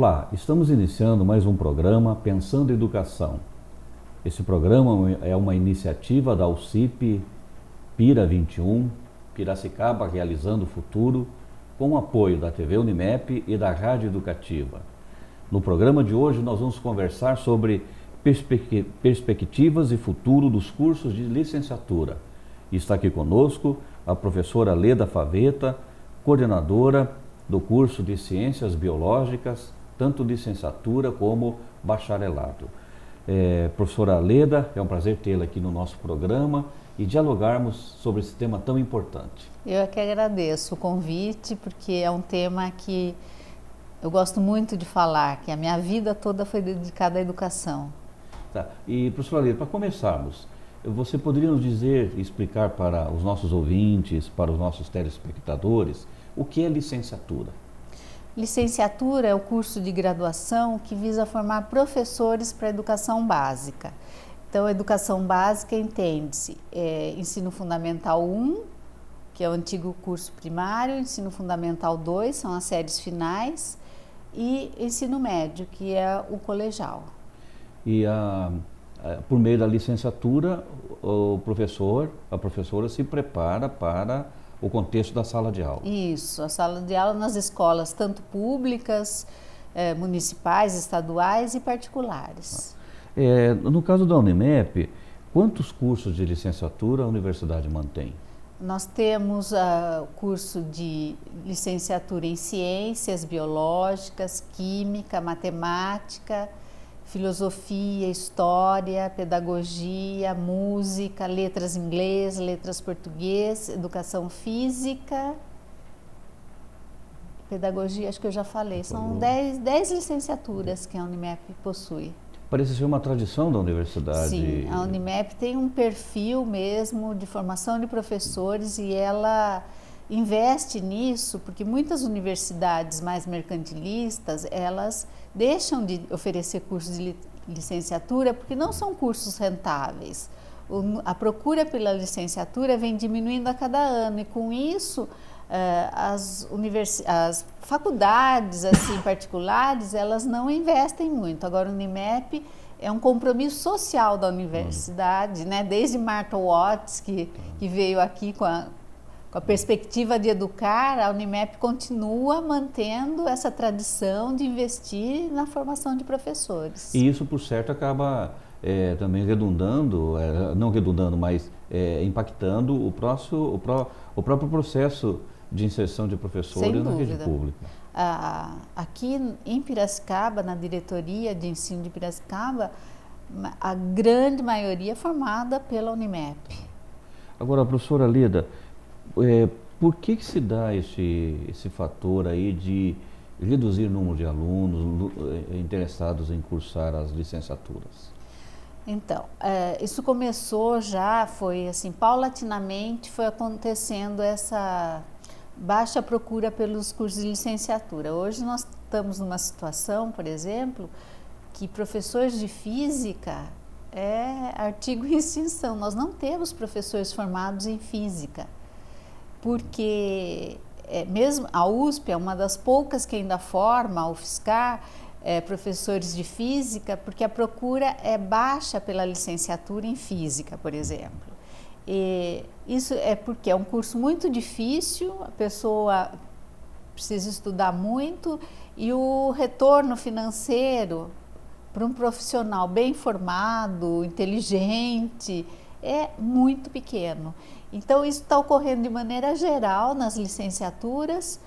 Olá, estamos iniciando mais um programa Pensando Educação. Esse programa é uma iniciativa da UCIP Pira 21, Piracicaba Realizando o Futuro, com o apoio da TV Unimep e da Rádio Educativa. No programa de hoje nós vamos conversar sobre perspectivas e futuro dos cursos de licenciatura. E está aqui conosco a professora Leda Faveta, coordenadora do curso de Ciências Biológicas, tanto licenciatura como bacharelado. Professora Leda, é um prazer tê-la aqui no nosso programa e dialogarmos sobre esse tema tão importante. Eu é que agradeço o convite, porque é um tema que eu gosto muito de falar, que a minha vida toda foi dedicada à educação. Tá. E, professora Leda, para começarmos, você poderia nos dizer, explicar para os nossos ouvintes, para os nossos telespectadores, o que é licenciatura? Licenciatura é o curso de graduação que visa formar professores para a educação básica. Então, a educação básica entende-se ensino fundamental 1, que é o antigo curso primário, ensino fundamental 2, são as séries finais, e ensino médio, que é o colegial. E por meio da licenciatura, o professor, a professora se prepara para o contexto da sala de aula. Isso, a sala de aula nas escolas, tanto públicas, municipais, estaduais e particulares. No caso da Unimep, quantos cursos de licenciatura a universidade mantém? Nós temos o curso de licenciatura em Ciências Biológicas, Química, Matemática, Filosofia, História, Pedagogia, Música, Letras Inglês, Letras Português, Educação Física, Pedagogia, acho que eu já falei. São 10 licenciaturas que a Unimep possui. Parece ser uma tradição da universidade. Sim, a Unimep tem um perfil mesmo de formação de professores e ela investe nisso porque muitas universidades mais mercantilistas, elas deixam de oferecer cursos de licenciatura porque não são cursos rentáveis. A procura pela licenciatura vem diminuindo a cada ano e com isso as faculdades assim, particulares, elas não investem muito. Agora, o Unimep é um compromisso social da universidade, né? Desde Martha Watts, que veio aqui com a perspectiva de educar, a Unimep continua mantendo essa tradição de investir na formação de professores. E isso, por certo, acaba também redundando, não redundando, mas impactando o próprio processo de inserção de professores na rede pública. Aqui em Piracicaba, na diretoria de ensino de Piracicaba, a grande maioria é formada pela Unimep. Agora, professora Leda, por que se dá esse fator aí de reduzir o número de alunos interessados em cursar as licenciaturas? Então, isso começou foi assim, paulatinamente foi acontecendo essa baixa procura pelos cursos de licenciatura. Hoje nós estamos numa situação, por exemplo, que professores de física é artigo em extinção. Nós não temos professores formados em física, porque mesmo a USP é uma das poucas que ainda forma, a UFSCar, professores de física, porque a procura é baixa pela licenciatura em física, por exemplo. E isso é porque é um curso muito difícil, a pessoa precisa estudar muito e o retorno financeiro para um profissional bem formado, inteligente, é muito pequeno. Então, isso está ocorrendo de maneira geral nas licenciaturas.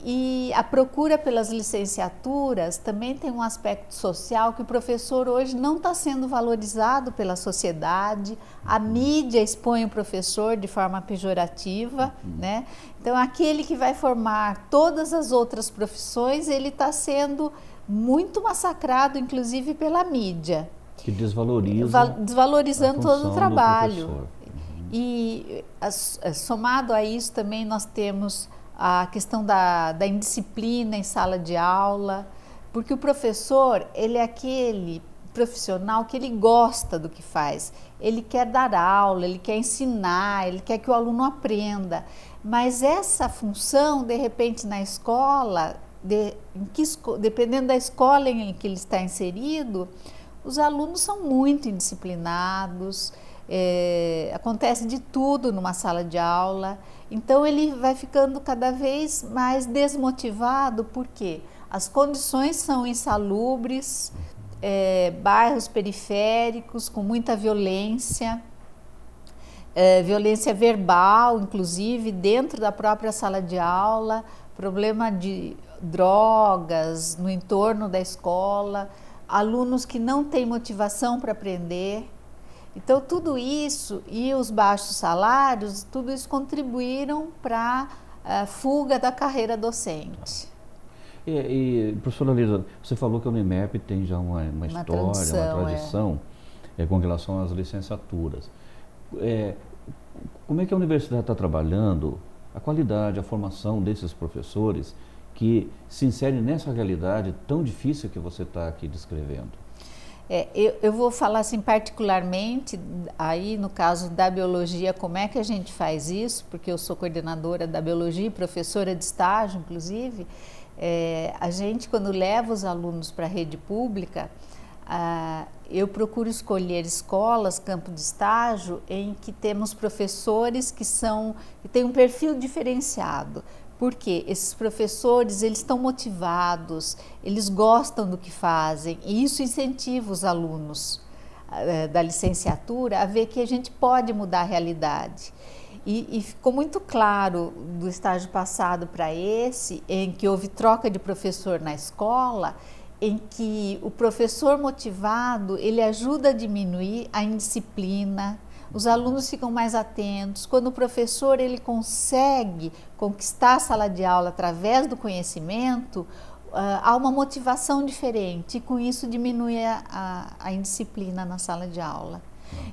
E a procura pelas licenciaturas também tem um aspecto social que o professor hoje não está sendo valorizado pela sociedade, a mídia expõe o professor de forma pejorativa, né? Então, aquele que vai formar todas as outras profissões, ele está sendo muito massacrado, inclusive pela mídia. Que desvalorizando todo o trabalho. E somado a isso também nós temos a questão da indisciplina em sala de aula, porque o professor, ele é aquele profissional que ele gosta do que faz, ele quer dar aula, ele quer ensinar, ele quer que o aluno aprenda, mas essa função, de repente, na escola, dependendo da escola em que ele está inserido, os alunos são muito indisciplinados, acontece de tudo numa sala de aula, então ele vai ficando cada vez mais desmotivado, porque as condições são insalubres, bairros periféricos com muita violência, violência verbal, inclusive, dentro da própria sala de aula, problema de drogas no entorno da escola, alunos que não têm motivação para aprender. Então, tudo isso e os baixos salários, tudo contribuíram para a fuga da carreira docente. Professora Leda, você falou que a Unimep tem já uma história, uma tradição com relação às licenciaturas. Como é que a universidade está trabalhando a qualidade, a formação desses professores que se inserem nessa realidade tão difícil que você está aqui descrevendo? Eu vou falar assim particularmente, aí no caso da biologia, como é que a gente faz isso, porque eu sou coordenadora da biologia e professora de estágio, inclusive. A gente, quando leva os alunos para a rede pública, eu procuro escolher escolas, campo de estágio, em que temos professores que têm um perfil diferenciado. Porque esses professores, eles estão motivados, eles gostam do que fazem, e isso incentiva os alunos da licenciatura a ver que a gente pode mudar a realidade. E ficou muito claro do estágio passado para esse, em que houve troca de professor na escola, em que o professor motivado, ele ajuda a diminuir a indisciplina, os alunos ficam mais atentos. Quando o professor ele consegue conquistar a sala de aula através do conhecimento, há uma motivação diferente e com isso diminui a indisciplina na sala de aula.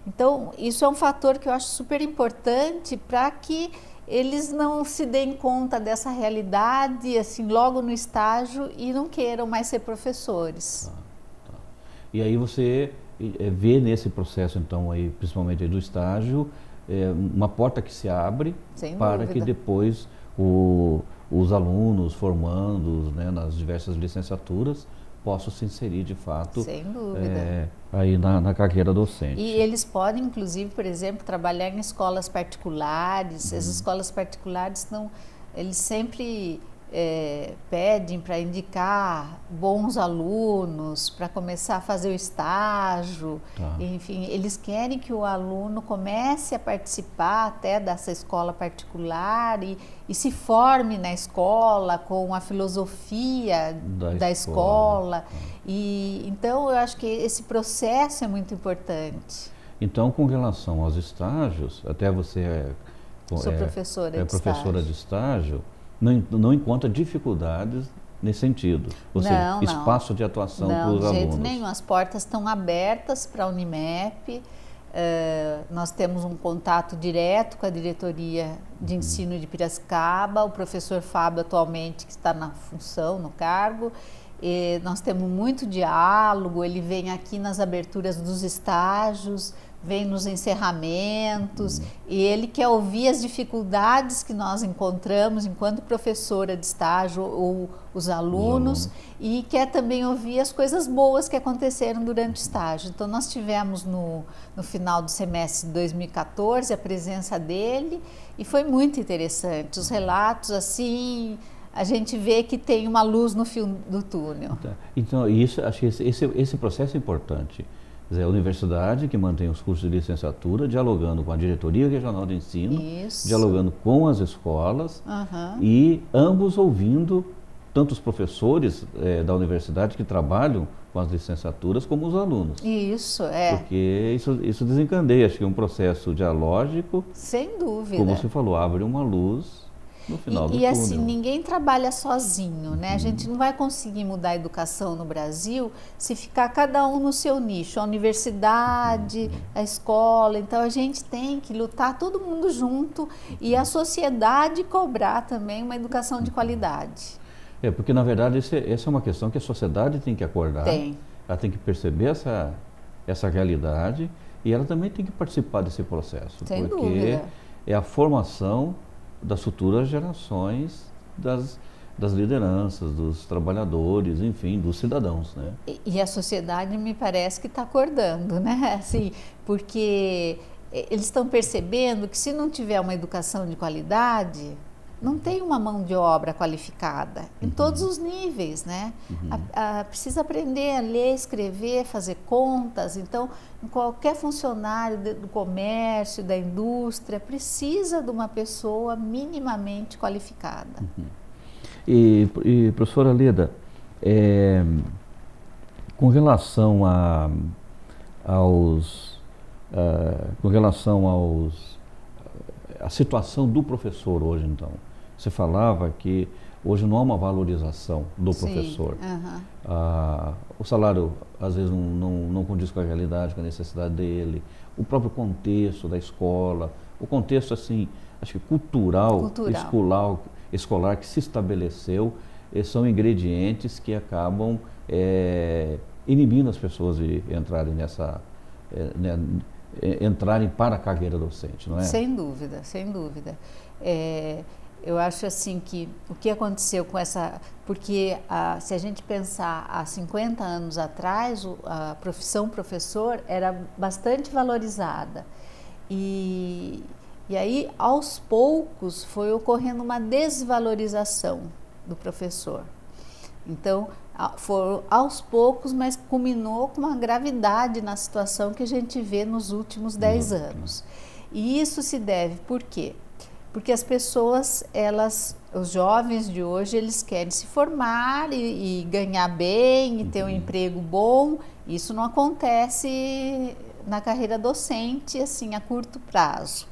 Então, isso é um fator que eu acho super importante para que eles não se deem conta dessa realidade assim logo no estágio e não queiram mais ser professores. E aí você vê nesse processo, então, aí, principalmente aí do estágio, uma porta que se abre para que depois os alunos formandos, né, nas diversas licenciaturas possam se inserir de fato aí na carreira docente. E eles podem, inclusive, por exemplo, trabalhar em escolas particulares. As escolas particulares eles sempre pedem para indicar bons alunos, para começar a fazer o estágio. Enfim, eles querem que o aluno comece a participar até dessa escola particular e se forme na escola com a filosofia da escola. E então eu acho que esse processo é muito importante. Então, com relação aos estágios, até você sou professora de estágio, não encontra dificuldades nesse sentido, ou seja, espaço de atuação para os alunos. Não, de jeito nenhum, as portas estão abertas para a Unimep, nós temos um contato direto com a diretoria de ensino de Piracicaba, o professor Fábio atualmente que está na função, no cargo, nós temos muito diálogo, ele vem aqui nas aberturas dos estágios, vem nos encerramentos e ele quer ouvir as dificuldades que nós encontramos enquanto professora de estágio ou os alunos e quer também ouvir as coisas boas que aconteceram durante o estágio. Então nós tivemos no final do semestre de 2014 a presença dele e foi muito interessante. Os relatos assim, a gente vê que tem uma luz no fim do túnel. Então acho que esse processo é importante. Quer dizer, a universidade que mantém os cursos de licenciatura, dialogando com a diretoria regional de ensino, dialogando com as escolas e ambos ouvindo tanto os professores da universidade que trabalham com as licenciaturas como os alunos. Isso, Porque isso desencadeia, acho que é um processo dialógico. Sem dúvida. Como você falou, abre uma luz no final do túnel. E assim, ninguém trabalha sozinho, né? A gente não vai conseguir mudar a educação no Brasil se ficar cada um no seu nicho, a universidade, a escola. Então a gente tem que lutar todo mundo junto e a sociedade cobrar também uma educação de qualidade. Porque na verdade essa é uma questão que a sociedade tem que acordar. Ela tem que perceber essa realidade e ela também tem que participar desse processo. Sem porque dúvida. É a formação das futuras gerações das lideranças, dos trabalhadores, enfim, dos cidadãos, né? E a sociedade me parece que está acordando, né? Assim, porque eles estão percebendo que se não tiver uma educação de qualidade, não tem uma mão de obra qualificada em todos os níveis, né? Precisa aprender a ler, escrever, fazer contas. Então, qualquer funcionário do comércio, da indústria, precisa de uma pessoa minimamente qualificada. E professora Leda, com relação à situação do professor hoje, então, você falava que hoje não há uma valorização do professor. O salário, às vezes, não condiz com a realidade, com a necessidade dele, o próprio contexto da escola, o contexto, assim, acho que cultural. Escolar que se estabeleceu, são ingredientes que acabam inibindo as pessoas de entrarem entrarem para a carreira docente, não é? Sem dúvida, sem dúvida. Eu acho assim que o que aconteceu com essa... Porque se a gente pensar há 50 anos atrás, a profissão professor era bastante valorizada. E aí, aos poucos, foi ocorrendo uma desvalorização do professor. Então, foram aos poucos, mas culminou com uma gravidade na situação que a gente vê nos últimos 10 anos. E isso se deve por quê? Porque as pessoas, os jovens de hoje, eles querem se formar e ganhar bem, e ter um emprego bom. Isso não acontece na carreira docente, assim, a curto prazo.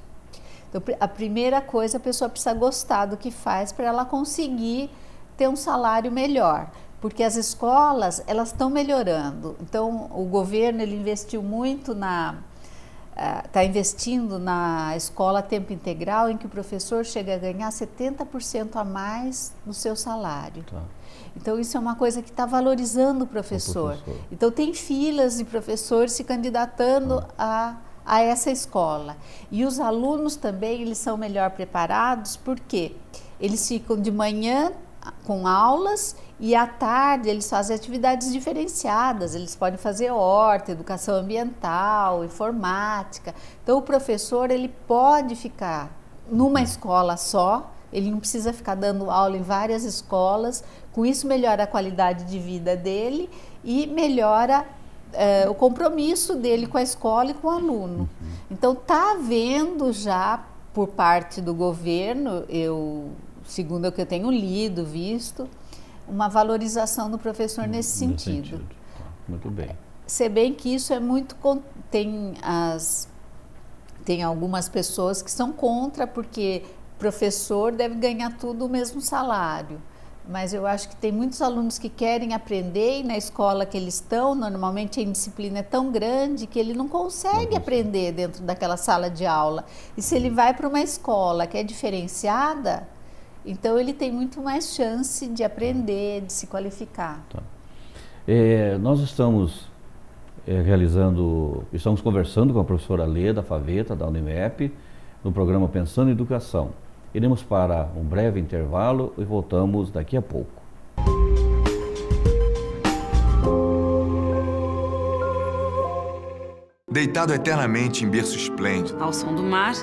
Então, a primeira coisa, a pessoa precisa gostar do que faz para ela conseguir ter um salário melhor. Porque as escolas, elas estão melhorando. Então, o governo, ele investiu muito está investindo na escola a tempo integral, em que o professor chega a ganhar 70% a mais no seu salário. Então, isso é uma coisa que está valorizando o professor. Então, tem filas de professores se candidatando a essa escola. E os alunos também, eles são melhor preparados, porque eles ficam de manhã com aulas e à tarde eles fazem atividades diferenciadas, eles podem fazer horta, educação ambiental, informática. Então o professor, ele pode ficar numa escola só, ele não precisa ficar dando aula em várias escolas, com isso melhora a qualidade de vida dele e melhora o compromisso dele com a escola e com o aluno. Então está havendo já por parte do governo, segundo o que eu tenho lido, visto, uma valorização do professor nesse sentido. Muito bem. Se bem que isso é muito... Tem algumas pessoas que são contra, porque professor deve ganhar tudo o mesmo salário. Mas eu acho que tem muitos alunos que querem aprender e na escola que eles estão, normalmente a indisciplina é tão grande que ele não consegue aprender dentro daquela sala de aula. E se ele vai para uma escola que é diferenciada, então ele tem muito mais chance de aprender, de se qualificar. Nós estamos estamos conversando com a professora Leda Faveta, da Unimep, no programa Pensando em Educação. Iremos para um breve intervalo e voltamos daqui a pouco. Deitado eternamente em berço esplêndido, ao som do mar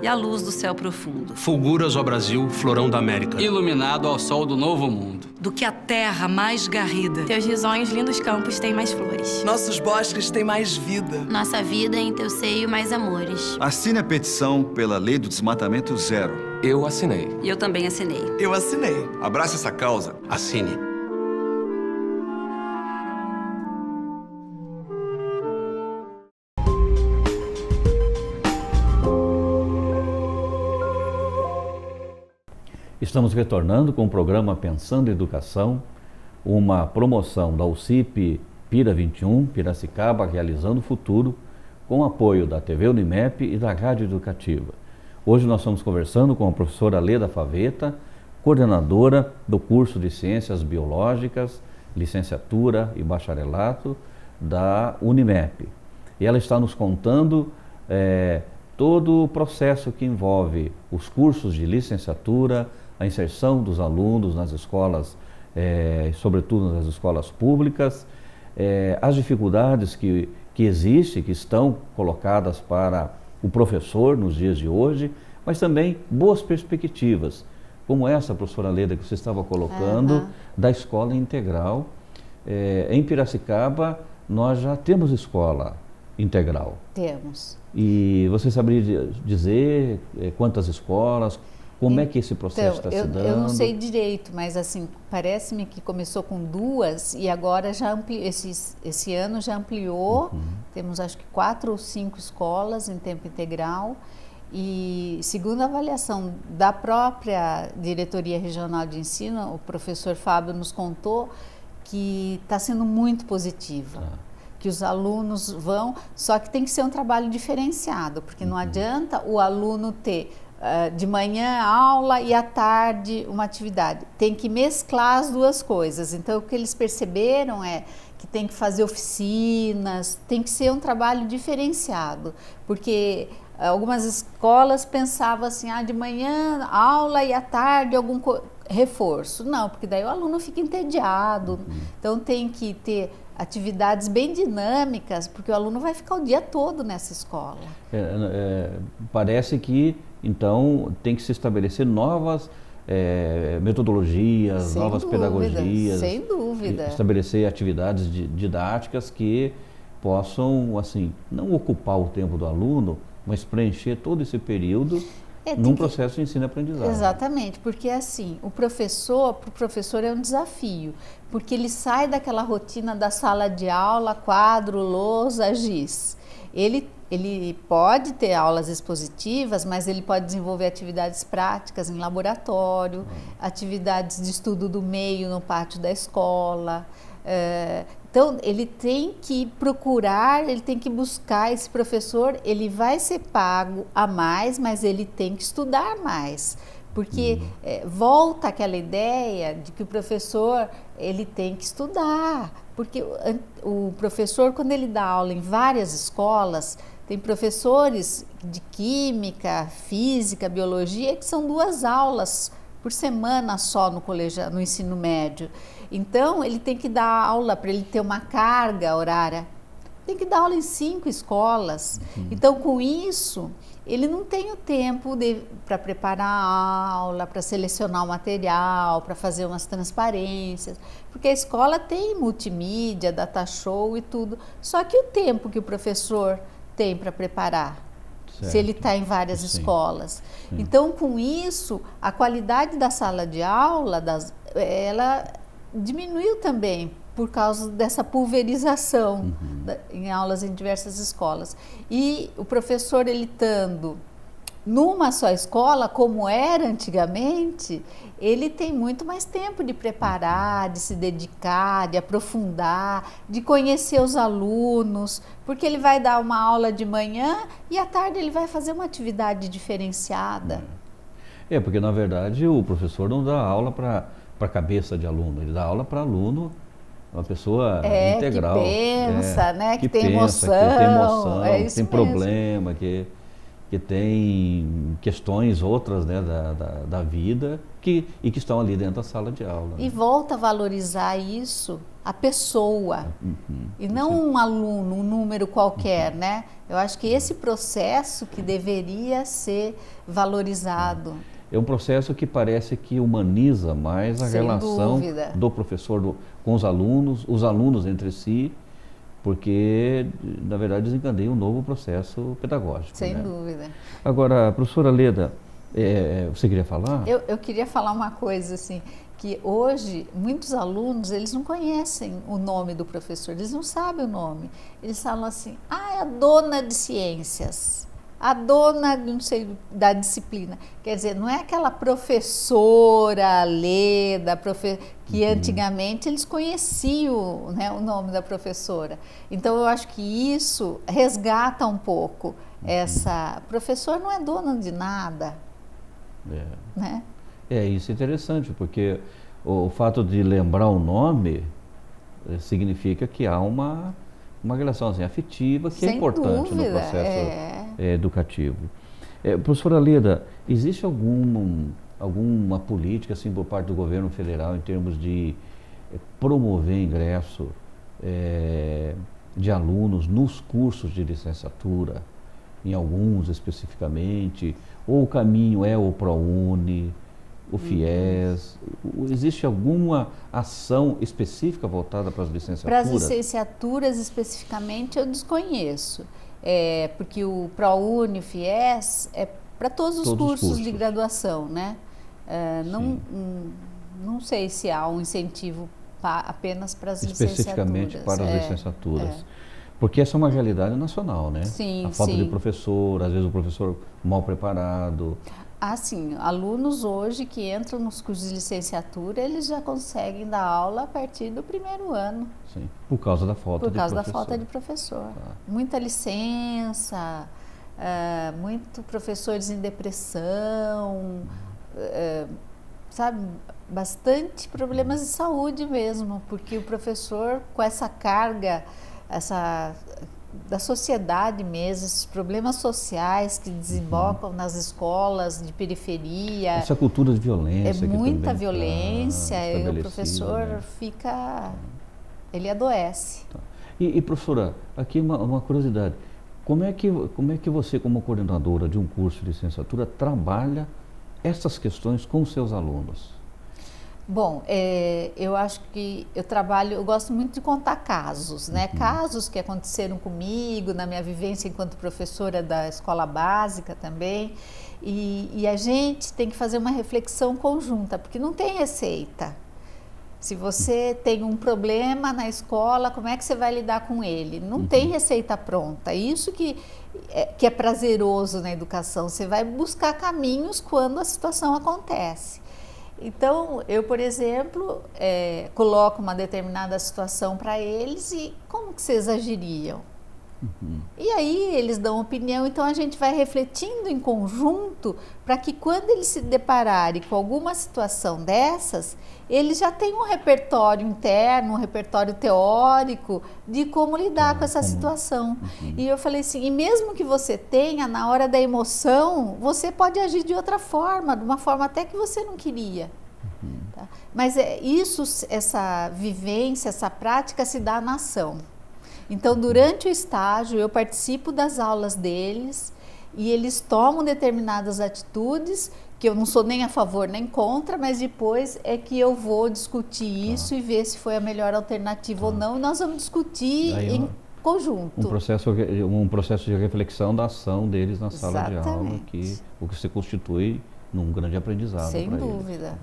e à luz do céu profundo. Fulguras, ó Brasil, florão da América. Iluminado ao sol do novo mundo. Do que a terra mais garrida. Teus risonhos, lindos campos, têm mais flores. Nossos bosques têm mais vida. Nossa vida em teu seio mais amores. Assine a petição pela lei do desmatamento zero. Eu assinei. E eu também assinei. Eu assinei. Abrace essa causa. Assine. Estamos retornando com o programa Pensando em Educação, uma promoção da UCIP Pira 21, Piracicaba, Realizando o Futuro, com apoio da TV Unimep e da Rádio Educativa. Hoje nós estamos conversando com a professora Leda Faveta, coordenadora do curso de Ciências Biológicas, Licenciatura e Bacharelato da Unimep. E ela está nos contando todo o processo que envolve os cursos de licenciatura, a inserção dos alunos nas escolas, sobretudo nas escolas públicas, as dificuldades que existem, que estão colocadas para o professor nos dias de hoje, mas também boas perspectivas, como essa, professora Leda, que você estava colocando, da escola integral. Em Piracicaba, nós já temos escola integral. Temos. E você saberia dizer quantas escolas, como é que esse processo está se dando? Eu não sei direito, mas assim, parece-me que começou com 2 e agora já esse ano já ampliou. Temos acho que 4 ou 5 escolas em tempo integral. E segundo a avaliação da própria Diretoria Regional de Ensino, o professor Fábio nos contou que está sendo muito positiva, que os alunos vão, só que tem que ser um trabalho diferenciado, porque não adianta o aluno ter de manhã aula e à tarde uma atividade, tem que mesclar as duas coisas. Então o que eles perceberam é que tem que fazer oficinas, tem que ser um trabalho diferenciado, porque algumas escolas pensavam assim, de manhã aula e à tarde algum reforço. Não, porque daí o aluno fica entediado. Então tem que ter atividades bem dinâmicas, porque o aluno vai ficar o dia todo nessa escola. Parece que, então, tem que se estabelecer novas metodologias, novas pedagogias. Sem dúvida. Estabelecer atividades didáticas que possam, assim, não ocupar o tempo do aluno, mas preencher todo esse período num processo de ensino-aprendizagem. Exatamente, porque assim, para o professor é um desafio, porque ele sai daquela rotina da sala de aula, quadro, lousa, giz. Ele pode ter aulas expositivas, mas ele pode desenvolver atividades práticas em laboratório, atividades de estudo do meio no pátio da escola. Então, ele tem que procurar, ele tem que buscar esse professor, ele vai ser pago a mais, mas ele tem que estudar mais, porque volta aquela ideia de que o professor, ele tem que estudar, porque o professor, quando ele dá aula em várias escolas, tem professores de química, física, biologia, que são 2 aulas por semana só no ensino médio. Então, ele tem que dar aula, para ele ter uma carga horária, tem que dar aula em 5 escolas. Então, com isso, ele não tem o tempo para preparar a aula, para selecionar o material, para fazer umas transparências, porque a escola tem multimídia, data show e tudo, só que o tempo que o professor tem para preparar, se ele está em várias escolas. Então, com isso, a qualidade da sala de aula, ela diminuiu também por causa dessa pulverização em aulas em diversas escolas. E o professor, ele estando numa só escola, como era antigamente, ele tem muito mais tempo de preparar, de se dedicar, de aprofundar, de conhecer os alunos, porque ele vai dar uma aula de manhã e à tarde ele vai fazer uma atividade diferenciada. Porque na verdade o professor não dá aula para a cabeça de aluno, ele dá aula para aluno, uma pessoa integral. Que pensa, né? Que tem emoção. Que tem emoção, isso tem mesmo. problema, que tem questões outras, né, da vida e que estão ali dentro da sala de aula. E volta a valorizar isso, a pessoa, e não um aluno, um número qualquer, né? Eu acho que esse processo que deveria ser valorizado. É um processo que parece que humaniza mais a relação do professor com os alunos entre si, porque, na verdade, desencadeia um novo processo pedagógico. Sem dúvida. Agora, professora Leda, você queria falar? Eu queria falar uma coisa, assim, que hoje muitos alunos, eles não conhecem o nome do professor, eles não sabem o nome. Eles falam assim, é a dona de ciências, a dona, não sei, da disciplina. Quer dizer, não é aquela professora Leda, que antigamente eles conheciam, né, o nome da professora. Então, eu acho que isso resgata um pouco essa... Professor não é dono de nada, né? Isso é interessante, porque o fato de lembrar o nome significa que há uma relação assim, afetiva que é importante no processo educativo. Professora Leda, existe algum alguma política assim por parte do governo federal em termos de promover ingresso de alunos nos cursos de licenciatura, em alguns especificamente, ou o caminho é o ProUni, o FIES? Existe alguma ação específica voltada para as licenciaturas? Para as licenciaturas especificamente eu desconheço, porque o ProUni, o FIES é para todos os cursos de graduação, né? Não sei se há um incentivo apenas para as licenciaturas. Especificamente para as licenciaturas. Porque essa é uma realidade nacional, né? Sim, a falta de professor, às vezes o professor mal preparado. Sim, alunos hoje que entram nos cursos de licenciatura, eles já conseguem dar aula a partir do primeiro ano. Sim, por causa da falta de professor. Por causa da falta de professor. Muita licença, muito professores em depressão, sabe, bastante problemas de saúde mesmo, porque o professor com essa carga, da sociedade mesmo, esses problemas sociais que desembocam nas escolas de periferia. Essa cultura de violência. É muita violência, e o professor ele adoece. Tá. E professora, aqui uma curiosidade, como é que você, como coordenadora de um curso de licenciatura, trabalha essas questões com os seus alunos? Bom, eu acho que eu gosto muito de contar casos, né? Casos que aconteceram comigo, na minha vivência enquanto professora da escola básica também. E a gente tem que fazer uma reflexão conjunta, porque não tem receita. Se você tem um problema na escola, como é que você vai lidar com ele? Não tem receita pronta. Isso que é prazeroso na educação. Você vai buscar caminhos quando a situação acontece. Então, eu, por exemplo, coloco uma determinada situação para eles e como que vocês agiriam? E aí eles dão opinião, então a gente vai refletindo em conjunto para que quando eles se depararem com alguma situação dessas, eles já tenham um repertório interno, um repertório teórico de como lidar com essa situação. E eu falei assim, e mesmo que você tenha, na hora da emoção, você pode agir de outra forma, de uma forma até que você não queria. Tá? Mas essa vivência, essa prática se dá na ação. Então, durante o estágio, eu participo das aulas deles e eles tomam determinadas atitudes que eu não sou nem a favor nem contra, mas depois é que eu vou discutir isso e ver se foi a melhor alternativa ou não. E nós vamos discutir em conjunto. Um processo de reflexão da ação deles na sala de aula, o que se constitui num grande aprendizado. Sem dúvida.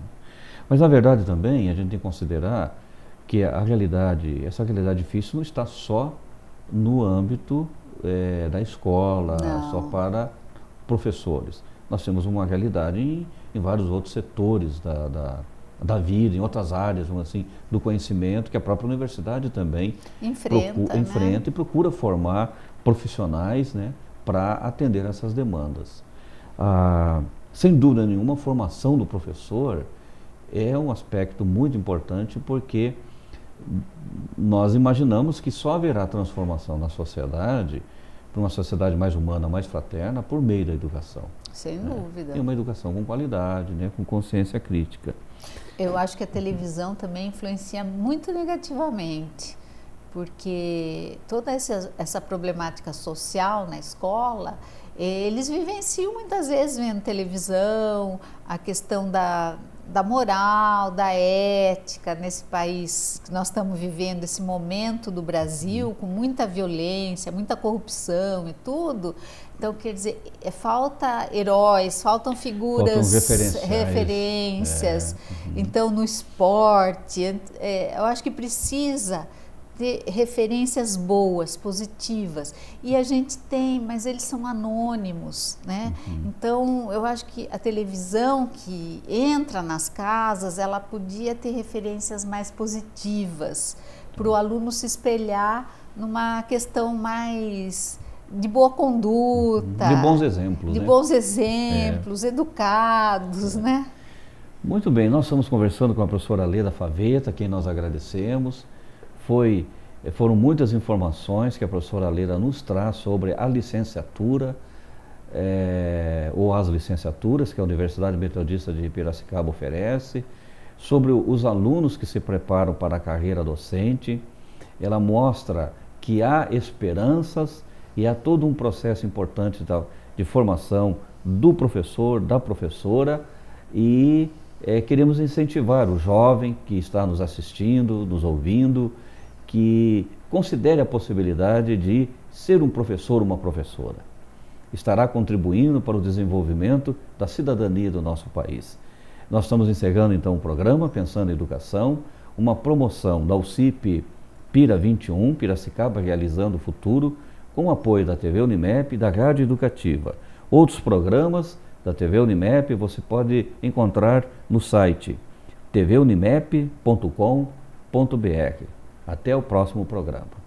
Mas, na verdade, também a gente tem que considerar que essa realidade difícil não está só no âmbito da escola, só para professores. Nós temos uma realidade em vários outros setores da vida, em outras áreas, assim, do conhecimento, que a própria universidade também enfrenta e procura formar profissionais, né, para atender essas demandas. Sem dúvida nenhuma, a formação do professor é um aspecto muito importante, porque nós imaginamos que só haverá transformação na sociedade, para uma sociedade mais humana, mais fraterna, por meio da educação. Sem dúvida. E uma educação com qualidade, né, com consciência crítica. Eu acho que a televisão também influencia muito negativamente, porque toda essa problemática social na escola, eles vivenciam muitas vezes vendo televisão, a questão da moral, da ética nesse país que nós estamos vivendo, esse momento do Brasil com muita violência, muita corrupção e tudo. Então, quer dizer, falta heróis, faltam figuras, referências. Então, no esporte, eu acho que precisa ter referências boas, positivas. E a gente tem, mas eles são anônimos, né? Então, eu acho que a televisão que entra nas casas, ela podia ter referências mais positivas, para o aluno se espelhar numa questão mais de boa conduta. De bons exemplos. De bons exemplos, educados, né? Muito bem, nós estamos conversando com a professora Leda Faveta, a quem nós agradecemos. Foram muitas informações que a professora Leda nos traz sobre a licenciatura, ou as licenciaturas que a Universidade Metodista de Piracicaba oferece, sobre os alunos que se preparam para a carreira docente. Ela mostra que há esperanças e há todo um processo importante de formação do professor, da professora, e queremos incentivar o jovem que está nos assistindo, nos ouvindo, que considere a possibilidade de ser um professor, uma professora. Estará contribuindo para o desenvolvimento da cidadania do nosso país. Nós estamos encerrando então o programa Pensando em Educação, uma promoção da UCIP Pira 21, Piracicaba Realizando o Futuro, com o apoio da TV Unimep e da Rádio Educativa. Outros programas da TV Unimep você pode encontrar no site tvunimep.com.br. Até o próximo programa.